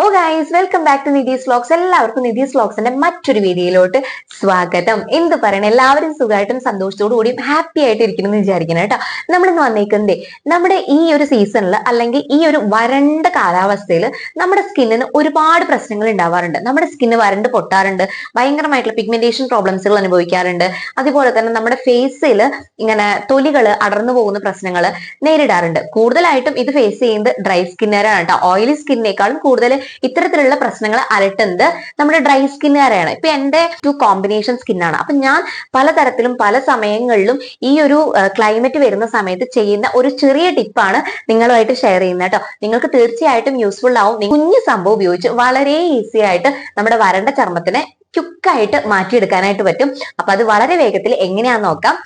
Oh guys, welcome back to Nidhi's vlogs. എല്ലാവർക്കും നിധീസ് വ്ലോഗ്സിന്റെ മറ്റൊരു വീഡിയോയിലോട്ട് സ്വാഗതം. എന്ത് പറയണം, എല്ലാവരും സുഖമായിട്ടും സന്തോഷത്തോടു കൂടിയും ഹാപ്പി ആയിട്ട് ഇരിക്കണം എന്ന് വിചാരിക്കണം കേട്ടോ. നമ്മളിന്ന് വന്നേക്കുന്നതേ നമ്മുടെ ഈ ഒരു സീസണിൽ അല്ലെങ്കിൽ ഈ ഒരു വരണ്ട കാലാവസ്ഥയിൽ നമ്മുടെ സ്കിന്നിന് ഒരുപാട് പ്രശ്നങ്ങൾ ഉണ്ടാവാറുണ്ട്. നമ്മുടെ സ്കിന്ന് വരണ്ട് പൊട്ടാറുണ്ട്, ഭയങ്കരമായിട്ടുള്ള പിഗ്മെന്റേഷൻ പ്രോബ്ലംസുകൾ അനുഭവിക്കാറുണ്ട്. അതുപോലെ തന്നെ നമ്മുടെ ഫേസിൽ ഇങ്ങനെ തൊലികൾ അടർന്നു പോകുന്ന പ്രശ്നങ്ങൾ നേരിടാറുണ്ട്. കൂടുതലായിട്ടും ഇത് ഫേസ് ചെയ്യുന്നത് ഡ്രൈ സ്കിന്നുകാരാണ് കേട്ടോ. ഓയിലി സ്കിന്നിനേക്കാളും കൂടുതൽ ഇത്തരത്തിലുള്ള പ്രശ്നങ്ങൾ അലട്ടുന്നത് നമ്മുടെ ഡ്രൈ സ്കിന്നുകാരെയാണ്. ഇപ്പൊ എന്റെ കോമ്പിനേഷൻ സ്കിന്നാണ്. അപ്പൊ ഞാൻ പലതരത്തിലും പല സമയങ്ങളിലും ഈ ഒരു ക്ലൈമറ്റ് വരുന്ന സമയത്ത് ചെയ്യുന്ന ഒരു ചെറിയ ടിപ്പാണ് നിങ്ങളുമായിട്ട് ഷെയർ ചെയ്യുന്നത് കേട്ടോ. നിങ്ങൾക്ക് തീർച്ചയായിട്ടും യൂസ്ഫുൾ ആവും. കുഞ്ഞു സംഭവം ഉപയോഗിച്ച് വളരെ ഈസി ആയിട്ട് നമ്മുടെ വരണ്ട ചർമ്മത്തിനെ ക്യുക്കായിട്ട് മാറ്റിയെടുക്കാനായിട്ട് പറ്റും. അപ്പൊ അത് വളരെ വേഗത്തിൽ എങ്ങനെയാന്ന് നോക്കാം.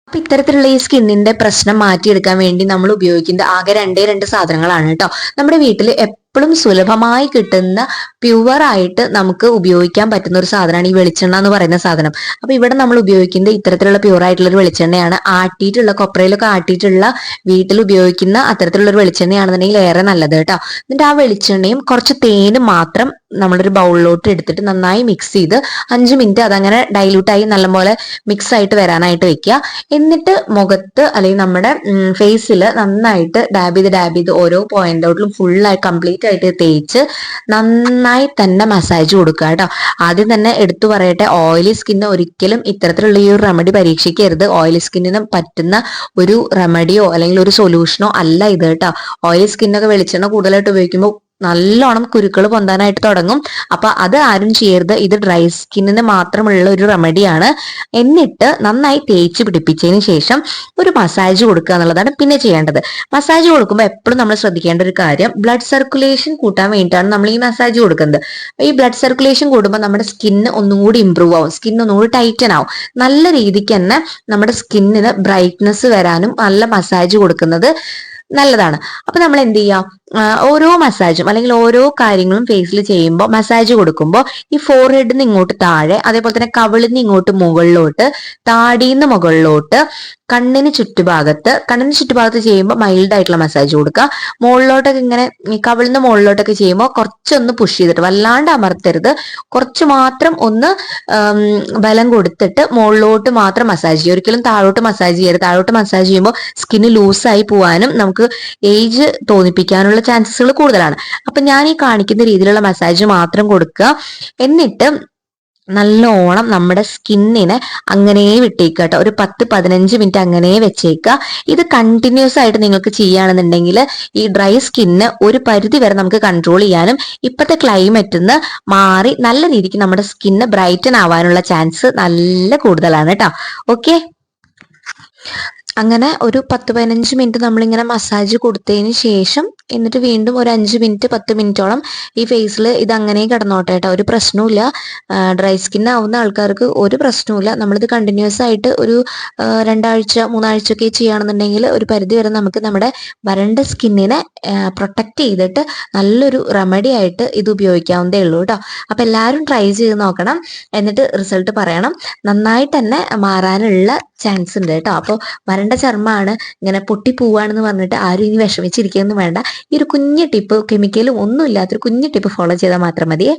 അപ്പൊ ഇത്തരത്തിലുള്ള ഈ സ്കിന്നിന്റെ പ്രശ്നം മാറ്റിയെടുക്കാൻ വേണ്ടി നമ്മൾ ഉപയോഗിക്കുന്നത് ആകെ രണ്ട് സാധനങ്ങളാണ് കേട്ടോ. നമ്മുടെ വീട്ടിൽ എപ്പോഴും സുലഭമായി കിട്ടുന്ന പ്യുവറായിട്ട് നമുക്ക് ഉപയോഗിക്കാൻ പറ്റുന്ന ഒരു സാധനമാണ് ഈ വെളിച്ചെണ്ണ എന്ന് പറയുന്ന സാധനം. അപ്പൊ ഇവിടെ നമ്മൾ ഉപയോഗിക്കുന്നത് ഇത്തരത്തിലുള്ള പ്യുവർ ആയിട്ടുള്ള ഒരു വെളിച്ചെണ്ണയാണ്. ആട്ടിയിട്ടുള്ള കൊപ്രയിലൊക്കെ ആട്ടിയിട്ടുള്ള വീട്ടിൽ ഉപയോഗിക്കുന്ന അത്തരത്തിലുള്ള ഒരു വെളിച്ചെണ്ണയാണെന്നുണ്ടെങ്കിൽ ഏറെ നല്ലത് കേട്ടോ. എന്നിട്ട് ആ വെളിച്ചെണ്ണയും കുറച്ച് തേനും മാത്രം നമ്മളൊരു ബൗളിലോട്ട് എടുത്തിട്ട് നന്നായി മിക്സ് ചെയ്ത് 5 മിനിറ്റ് അതങ്ങനെ ഡൈല്യൂട്ടായി നല്ലപോലെ മിക്സ് ആയിട്ട് വരാനായിട്ട് വെക്കുക. എന്നിട്ട് മുഖത്ത് അല്ലെങ്കിൽ നമ്മുടെ ഫേസിൽ നന്നായിട്ട് ഡാബ് ചെയ്ത് ഓരോ പോയിന്റോട്ടിലും ഫുള്ളായി കംപ്ലീറ്റ് ആയിട്ട് തേച്ച് നന്നായി തന്നെ മസാജ് കൊടുക്കുക കേട്ടോ. ആദ്യം തന്നെ എടുത്തു പറയട്ടെ, ഓയിലി സ്കിന്ന് ഒരിക്കലും ഇത്തരത്തിലുള്ള ഈ ഒരു റെമഡി പരീക്ഷിക്കരുത്. ഓയിലി സ്കിന്നിന് പറ്റുന്ന ഒരു റെമഡിയോ അല്ലെങ്കിൽ ഒരു സൊല്യൂഷനോ അല്ല ഇത് കേട്ടോ. ഓയിലി സ്കിന്നൊക്കെ വെളിച്ചെണ്ണ കൂടുതലായിട്ട് ഉപയോഗിക്കുമ്പോൾ നല്ലോണം കുരുക്കൾ പൊന്താനായിട്ട് തുടങ്ങും. അപ്പൊ അത് ആരും ചെയ്യരുത്. ഇത് ഡ്രൈ സ്കിന്നിന് മാത്രമുള്ള ഒരു റെമഡിയാണ്. എന്നിട്ട് നന്നായി തേച്ച് പിടിപ്പിച്ചതിന് ശേഷം ഒരു മസാജ് കൊടുക്കുക എന്നുള്ളതാണ് പിന്നെ ചെയ്യേണ്ടത്. മസാജ് കൊടുക്കുമ്പോൾ എപ്പോഴും നമ്മൾ ശ്രദ്ധിക്കേണ്ട ഒരു കാര്യം, ബ്ലഡ് സർക്കുലേഷൻ കൂട്ടാൻ വേണ്ടിയിട്ടാണ് നമ്മൾ ഈ മസാജ് കൊടുക്കുന്നത്. ഈ ബ്ലഡ് സർക്കുലേഷൻ കൂടുമ്പോൾ നമ്മുടെ സ്കിന്ന് ഒന്നുകൂടി ഇമ്പ്രൂവ് ആവും, സ്കിൻ ഒന്നുകൂടി ടൈറ്റൻ ആവും. നല്ല രീതിക്ക് തന്നെ നമ്മുടെ സ്കിന്നിന് ബ്രൈറ്റ്നസ് വരാനും നല്ല മസാജ് കൊടുക്കുന്നത് നല്ലതാണ്. അപ്പൊ നമ്മൾ എന്ത് ചെയ്യാം, ഓരോ മസാജും അല്ലെങ്കിൽ ഓരോ കാര്യങ്ങളും ഫേസിൽ ചെയ്യുമ്പോൾ മസാജ് കൊടുക്കുമ്പോൾ ഈ ഫോർഹെഡിന്ന് ഇങ്ങോട്ട് താഴെ, അതേപോലെ തന്നെ കവിളിന്ന് ഇങ്ങോട്ട് മുകളിലോട്ട്, താടിന്ന് മുകളിലോട്ട്, കണ്ണിന് ചുറ്റുഭാഗത്ത് ചെയ്യുമ്പോൾ മൈൽഡ് ആയിട്ടുള്ള മസാജ് കൊടുക്കുക. മുകളിലോട്ടൊക്കെ ഇങ്ങനെ ഈ കവിളിന്ന് മുകളിലോട്ടൊക്കെ ചെയ്യുമ്പോൾ കുറച്ചൊന്ന് പുഷ് ചെയ്തിട്ട്, വല്ലാണ്ട് അമർത്തരുത്, കുറച്ച് മാത്രം ഒന്ന് ബലം കൊടുത്തിട്ട് മുകളിലോട്ട് മാത്രം മസാജ് ചെയ്യുക. ഒരിക്കലും താഴോട്ട് മസാജ് ചെയ്യരുത്. താഴോട്ട് മസാജ് ചെയ്യുമ്പോൾ സ്കിന്ന് ലൂസായി പോവാനും നമുക്ക് ഏജ് തോന്നിപ്പിക്കാനുള്ള ചാൻസസുകൾ കൂടുതലാണ്. അപ്പൊ ഞാൻ ഈ കാണിക്കുന്ന രീതിയിലുള്ള മസാജ് മാത്രം കൊടുക്കുക. എന്നിട്ട് നല്ലോണം നമ്മുടെ സ്കിന്നിനെ അങ്ങനെ വിട്ടേക്കുക കേട്ടോ. ഒരു 10-15 മിനിറ്റ് അങ്ങനെ വെച്ചേക്കുക. ഇത് കണ്ടിന്യൂസ് ആയിട്ട് നിങ്ങൾക്ക് ചെയ്യുകയാണെന്നുണ്ടെങ്കിൽ ഈ ഡ്രൈ സ്കിന്ന് ഒരു പരിധി വരെ നമുക്ക് കൺട്രോൾ ചെയ്യാനും ഇപ്പോഴത്തെ ക്ലൈമറ്റിന്ന് മാറി നല്ല രീതിക്ക് നമ്മുടെ സ്കിന്ന് ബ്രൈറ്റൻ ആവാനുള്ള ചാൻസ് നല്ല കൂടുതലാണ് കേട്ടോ. ഓക്കെ, അങ്ങനെ ഒരു 10-15 മിനിറ്റ് നമ്മളിങ്ങനെ മസാജ് കൊടുത്തതിന് ശേഷം എന്നിട്ട് വീണ്ടും ഒരു 5 മിനിറ്റ് 10 മിനിറ്റോളം ഈ ഫേസിൽ ഇത് അങ്ങനെ കിടന്നോട്ടെ കേട്ടോ. ഒരു പ്രശ്നവുമില്ല. ഡ്രൈ സ്കിൻ ആവുന്ന ആൾക്കാർക്ക് ഒരു പ്രശ്നവുമില്ല. നമ്മളിത് കണ്ടിന്യൂസ് ആയിട്ട് ഒരു 2 ആഴ്ച 3 ആഴ്ച ഒക്കെ ചെയ്യുകയാണെന്നുണ്ടെങ്കിൽ ഒരു പരിധി വരെ നമുക്ക് നമ്മുടെ വരണ്ട സ്കിന്നിനെ പ്രൊട്ടക്റ്റ് ചെയ്തിട്ട് നല്ലൊരു റെമഡി ആയിട്ട് ഇത് ഉപയോഗിക്കാവുന്നതേ ഉള്ളൂ കേട്ടോ. അപ്പൊ എല്ലാവരും ട്രൈ ചെയ്ത് നോക്കണം, എന്നിട്ട് റിസൾട്ട് പറയണം. നന്നായിട്ട് തന്നെ മാറാനുള്ള ചാൻസ് ഉണ്ട് കേട്ടോ. അപ്പോൾ വരണ്ട ചർമ്മമാണ്, ഇങ്ങനെ പൊട്ടിപ്പോവാണെന്ന് പറഞ്ഞിട്ട് ആരും ഇനി വിഷമിച്ചിരിക്കുകയൊന്നും വേണ്ട. ഈ ഒരു കുഞ്ഞു ടിപ്പ്, കെമിക്കലും ഒന്നും ഇല്ലാത്തൊരു കുഞ്ഞു ടിപ്പ് ഫോളോ ചെയ്താൽ മാത്രം മതിയേ.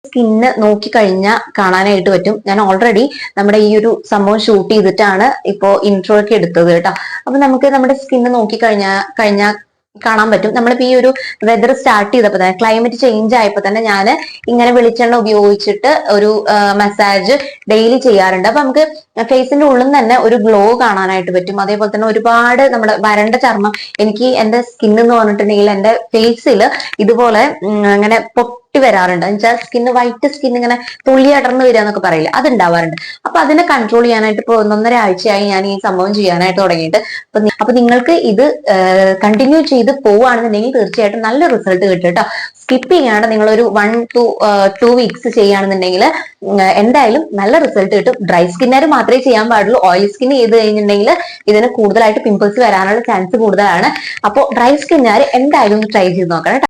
സ്കിന്ന് നോക്കിക്കഴിഞ്ഞാൽ കാണാനായിട്ട് പറ്റും. ഞാൻ ഓൾറെഡി നമ്മുടെ ഈ ഒരു സംഭവം ഷൂട്ട് ചെയ്തിട്ടാണ് ഇപ്പോ ഇൻട്രോ ഒക്കെ എടുത്തത് കേട്ടോ. അപ്പൊ നമുക്ക് നമ്മുടെ സ്കിന്ന് നോക്കിക്കഴിഞ്ഞാൽ കാണാൻ പറ്റും. നമ്മളിപ്പോ ഈ ഒരു വെതർ സ്റ്റാർട്ട് ചെയ്തപ്പോ തന്നെ, ക്ലൈമറ്റ് ചേഞ്ച് ആയപ്പോ തന്നെ ഞാൻ ഇങ്ങനെ വെളിച്ചെണ്ണ ഉപയോഗിച്ചിട്ട് ഒരു മസാജ് ഡെയിലി ചെയ്യാറുണ്ട്. അപ്പൊ നമുക്ക് ഫേസിന്റെ ഉള്ളിൽ നിന്ന് തന്നെ ഒരു ഗ്ലോ കാണാനായിട്ട് പറ്റും. അതേപോലെ തന്നെ ഒരുപാട് നമ്മുടെ വരണ്ട ചർമ്മം, എനിക്ക് എന്റെ സ്കിൻ എന്ന് പറഞ്ഞിട്ടുണ്ടെങ്കിൽ എന്റെ ഫേസിൽ ഇതുപോലെ അങ്ങനെ പൊട്ടി വരാറുണ്ട്. എന്നുവെച്ചാൽ സ്കിന്ന് വൈറ്റ് സ്കിൻ ഇങ്ങനെ തുള്ളി അടർന്നു വരിക എന്നൊക്കെ പറയില്ല, അത് ഉണ്ടാവാറുണ്ട്. അപ്പൊ അതിനെ കൺട്രോൾ ചെയ്യാനായിട്ട് ഇപ്പൊ 1.5 ആഴ്ചയായി ഞാൻ ഈ സംഭവം ചെയ്യാനായിട്ട് തുടങ്ങിയിട്ട്. അപ്പൊ നിങ്ങൾക്ക് ഇത് കണ്ടിന്യൂ ചെയ്ത് പോവുകയാണെന്നുണ്ടെങ്കിൽ തീർച്ചയായിട്ടും നല്ല റിസൾട്ട് കിട്ടും കേട്ടോ. സ്കിപ്പ് ചെയ്യാണ്ട് നിങ്ങൾ ഒരു 1 to 2 വീക്സ് ചെയ്യുകയാണെന്നുണ്ടെങ്കിൽ എന്തായാലും നല്ല റിസൾട്ട് കിട്ടും. ഡ്രൈ സ്കിന്നുകാർ മാത്രമേ ചെയ്യാൻ പാടുള്ളൂ. ഓയിൽ സ്കിൻ ചെയ്ത് കഴിഞ്ഞിട്ടുണ്ടെങ്കിൽ ഇതിന് കൂടുതലായിട്ട് പിമ്പിൾസ് വരാനുള്ള ചാൻസ് കൂടുതലാണ്. അപ്പോൾ ഡ്രൈ സ്കിന്നുകാർ എന്തായാലും ട്രൈ ചെയ്ത് നോക്കണം കേട്ടോ.